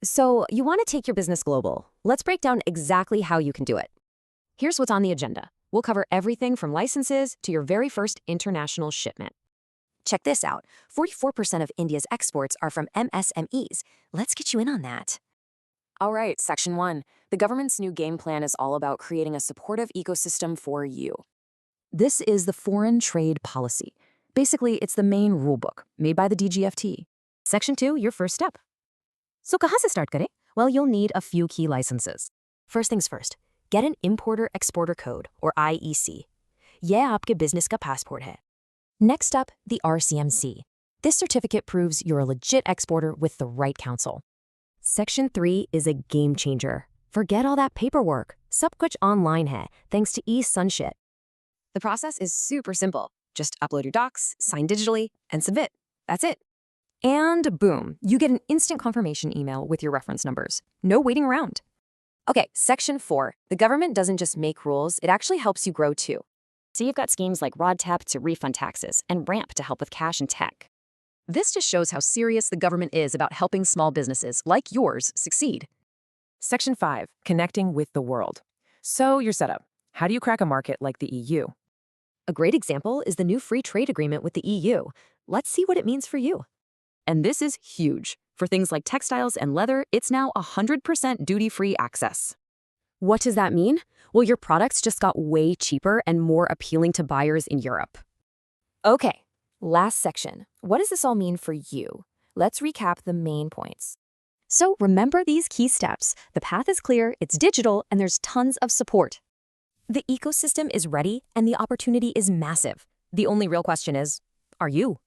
So you want to take your business global. Let's break down exactly how you can do it. Here's what's on the agenda. We'll cover everything from licenses to your very first international shipment. Check this out. 44% of India's exports are from MSMEs. Let's get you in on that. All right, Section 1. The government's new game plan is all about creating a supportive ecosystem for you. This is the Foreign Trade Policy. Basically, it's the main rulebook made by the DGFT. Section 2, your first step. So kahan se start kare? Well, you'll need a few key licenses. First things first, get an Importer-Exporter Code, or IEC. Ye aapke business ka passport hai. Next up, the RCMC. This certificate proves you're a legit exporter with the right counsel. Section 3 is a game changer. Forget all that paperwork. Sab kuch online hai, thanks to e-Sunshit. The process is super simple. Just upload your docs, sign digitally, and submit. That's it. And boom, you get an instant confirmation email with your reference numbers. No waiting around. Okay, Section 4. The government doesn't just make rules, it actually helps you grow too. So you've got schemes like RoDTEP to refund taxes and RAMP to help with cash and tech. This just shows how serious the government is about helping small businesses like yours succeed. Section 5. Connecting with the world. So you're set up. How do you crack a market like the EU? A great example is the new free trade agreement with the EU. Let's see what it means for you. And this is huge. For things like textiles and leather, it's now 100% duty-free access. What does that mean? Well, your products just got way cheaper and more appealing to buyers in Europe. Okay, last section. What does this all mean for you? Let's recap the main points. So remember these key steps. The path is clear, it's digital, and there's tons of support. The ecosystem is ready, and the opportunity is massive. The only real question is, are you?